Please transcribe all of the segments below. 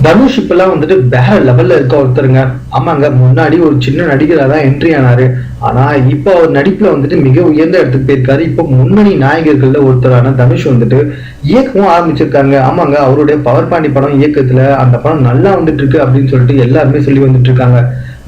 தனுஷ் இப்பெல்லாம் வந்துட்டு வேற லெவல்ல இருக்க ஒருத்தருங்க. ஆமாங்க, முன்னாடி ஒரு சின்ன நடிகரா தான் என்ட்ரி ஆனாரு. ஆனா இப்போ அவர் நடிப்புல வந்துட்டு மிக உயர்ந்த இடத்துக்கு போயிருக்காரு. இப்போ முன்னணி நாயகர்கள்ல ஒருத்தரான தனுஷ் வந்துட்டு இயக்கவும் ஆரம்பிச்சிருக்காங்க. ஆமாங்க, அவருடைய பவர் பாண்டி படம் இயக்கத்துல அந்த படம் நல்லா வந்துட்டு இருக்கு அப்படின்னு சொல்லிட்டு எல்லாருமே சொல்லி வந்துட்டு இருக்காங்க.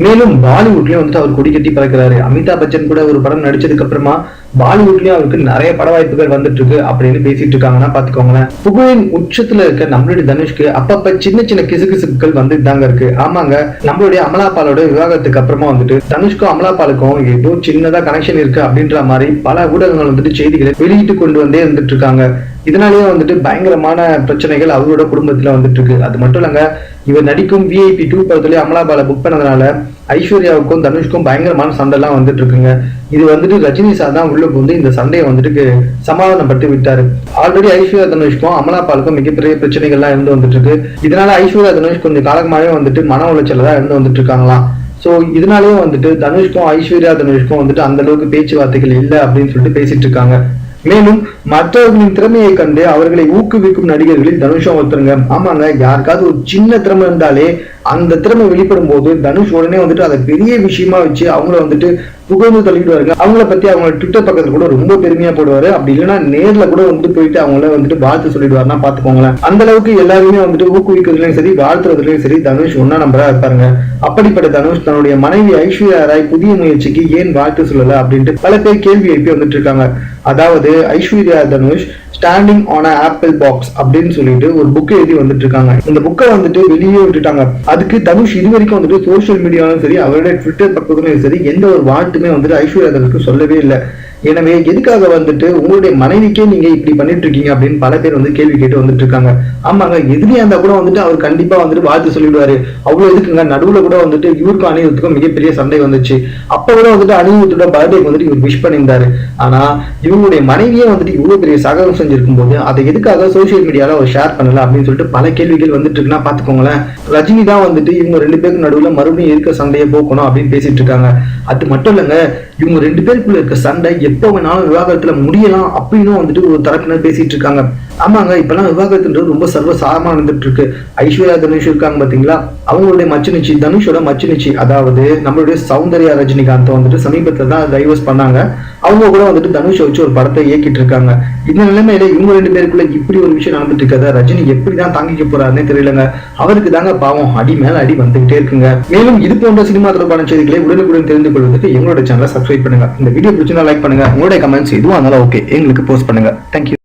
மேலும் பாலிவுட்லயும் வந்துட்டு அவர் கொடி கட்டி பறக்கிறாரு. அமிதாப் பச்சன் கூட ஒரு படம் நடிச்சதுக்கு அப்புறமா பாலிவுட்லயும் அவருக்கு நிறைய பட வாய்ப்புகள் வந்துட்டு இருக்கு அப்படின்னு பேசிட்டு இருக்காங்கன்னா பாத்துக்கோங்களேன். புகழின் உச்சத்துல இருக்க நம்மளுடைய தனுஷ்க்கு அப்பப்ப சின்ன சின்ன கிசுகிசுக்கள் வந்துட்டு தாங்க இருக்கு. ஆமாங்க, நம்மளுடைய அமலாபாலோட விவாகத்துக்கு அப்புறமா வந்துட்டு தனுஷ்க்கும் அமலாபாலுக்கும் ஏதோ சின்னதா கனெக்ஷன் இருக்கு அப்படின்ற மாதிரி பல ஊடகங்கள் வந்துட்டு செய்திகளை வெளியிட்டு கொண்டு வந்தே இருந்துட்டு இருக்காங்க. இதனாலேயே வந்துட்டு பயங்கரமான பிரச்சனைகள் அவரோட குடும்பத்துல வந்துட்டு இருக்கு. அது மட்டும் இல்லங்க, இவர் நடிக்கும் VIP 2 படத்துலயே அமலாபால புக் பண்ணதுனால ஐஸ்வர்யாவுக்கும் தனுஷ்க்கும் பயங்கரமான சண்டை எல்லாம் வந்துட்டு இருக்குங்க. இது வந்துட்டு ரஜினி சார் தான் உள்ள வந்து இந்த சண்டையை வந்துட்டு சமாதானப்படுத்தி விட்டாரு. ஆல்ரெடி ஐஸ்வர்யா தனுஷ்க்கும் அமலாபாலுக்கும் மிகப்பெரிய பிரச்சனைகள்லாம் இருந்து வந்துட்டு இருக்கு. இதனால ஐஸ்வர்யா தனுஷ் கொஞ்சம் காலமாவே வந்துட்டு மன உளைச்சல தான் இருந்து வந்துட்டு இருக்காங்களாம். சோ இதனாலேயே வந்துட்டு தனுஷ்க்கும் ஐஸ்வர்யா தனுஷ்க்கும் வந்துட்டு அந்த அளவுக்கு பேச்சுவார்த்தைகள் இல்லை அப்படின்னு சொல்லிட்டு பேசிட்டு இருக்காங்க. மேலும் மற்றவர்களின் திறமையை கண்டு அவர்களை ஊக்குவிக்கும் நடிகர்களில் தனுஷும் ஒருத்தருங்க. ஆமாங்க, யாருக்காவது ஒரு சின்ன திறமை இருந்தாலே அந்த திறமை வெளிப்படும் போது தனுஷ் உடனே வந்துட்டு அதை பெரிய விஷயமா வச்சு அவங்கள வந்துட்டு புகழ்ந்து தள்ளிடுவாருங்க. அவங்கள பத்தி அவங்க ட்விட்டர் பக்கத்துல கூட ரொம்ப பெருமையா போடுவாரு. அப்படி இல்லைன்னா நேர்ல கூட வந்துட்டு போயிட்டு அவங்கள வந்துட்டு வாழ்த்து சொல்லிடுவாருன்னா பாத்துக்கோங்களேன். அந்த அளவுக்கு எல்லாருமே வந்துட்டு ஊக்குவிக்கிறதுலயும் சரி வாழ்த்துறதுலயும் சரி தனுஷ் ஒன்னா நம்பரா இருப்பாருங்க. அப்படிப்பட்ட தனுஷ் தன்னுடைய மனைவி ஐஸ்வர்யா ராய் புதிய முயற்சிக்கு ஏன் வாழ்த்து சொல்லல அப்படின்ட்டு பல பேர் கேள்வி எழுப்பி வந்துட்டு இருக்காங்க. அதாவது Aishwarya Dhanush standing an apple box அப்படின்னு சொல்லிட்டு ஒரு புக் எழுதி வந்துட்டு இருக்காங்க. இந்த புக்கை வந்துட்டு வெளியே விட்டுட்டாங்க. அதுக்கு தனுஷ் இது வரைக்கும் வந்துட்டு சோசியல் மீடியாவும் சரி அவருடைய ட்விட்டர் பக்கத்துலயும் சரி எந்த ஒரு வாழ்த்துமே வந்துட்டு ஐஸ்வர்யா தனுஷ்க்கு சொல்லவே இல்லை. எனவே எதுக்காக வந்துட்டு உங்களுடைய மனைவிக்கே நீங்க இப்படி பண்ணிட்டு இருக்கீங்க அப்படின்னு பல பேர் வந்து கேள்வி கேட்டு வந்துட்டு இருக்காங்க. ஆமாங்க, எதிரியா இருந்தா கூட வந்துட்டு அவர் கண்டிப்பா வந்துட்டு வாழ்த்து சொல்லிடுவாரு. அவ்வளவு எதுக்குங்க, நடுவுல கூட வந்துட்டு இவருக்கும் அனிருத்துக்கும் மிகப்பெரிய சண்டை வந்துச்சு. அப்ப கூட வந்துட்டு அனிருத்தோட பர்த்டேக்கு வந்துட்டு இவர் விஷ் பண்ணியிருந்தாரு. ஆனா இவங்களுடைய மனைவியே வந்துட்டு இவ்வளவு பெரிய சகலம் செஞ்சிருக்கும் போது அதை எதுக்காக சோசியல் மீடியால அவர் ஷேர் பண்ணல அப்படின்னு சொல்லிட்டு பல கேள்விகள் வந்துட்டு இருக்குன்னா பாத்துக்கோங்களேன். ரஜினி தான் வந்துட்டு இவங்க ரெண்டு பேருக்கு நடுவுல மறுபடியும் இருக்க சண்டையை போக்கணும் அப்படின்னு பேசிட்டு இருக்காங்க. அது மட்டும் இல்லைங்க, இவங்க ரெண்டு பேருக்குள்ள இருக்க சண்டை எப்போ வேணாலும் விவாகரத்துல முடியலாம் அப்படின்னு வந்துட்டு ஒரு தரப்பினர் பேசிட்டு இருக்காங்க. ஆமாங்க, இப்பெல்லாம் விவாகரத்துன்றது ரொம்ப சர்வசாதாரணமா நடந்துட்டு இருக்கு. ஐஸ்வர்யா தனுஷ் இருக்காங்க பாத்தீங்களா, அவங்களுடைய மச்சினிச்சி தனுஷோட மச்சினிச்சி அதாவது நம்மளுடைய சௌந்தர்யா ரஜினிகாந்த் வந்துட்டு சமீபத்துல தான் டைவர்ஸ் பண்ணாங்க. அவங்க கூட வந்துட்டு தனுஷை வச்சு ஒரு படத்தை இயக்கிட்டு இருக்காங்க. இந்த நிலைமையில இவங்க ரெண்டு பேருக்குள்ள இப்படி ஒரு விஷயம் நடந்துட்டு இருக்காத ரஜினி எப்படிதான் தாங்கிக்க போறாருன்னே தெரியலங்க. அவருக்கு தாங்க பாவம் அடி மேல அடி வந்துகிட்டே இருக்குங்க. மேலும் இது போன்ற சினிமா தொடர்பான செய்திகளை உடனுக்குடன் தெரிந்து கொள்வதற்கு எங்களோட சேனலை சப்ஸ்கிரைப் பண்ணுங்க. இந்த வீடியோ பிடிச்சிருந்தா லைக் பண்ணுங்க. உங்களுடைய கமெண்ட்ஸ் எதுவும் அதனால ஓகே எங்களுக்கு போஸ்ட் பண்ணுங்க. தேங்க்யூ.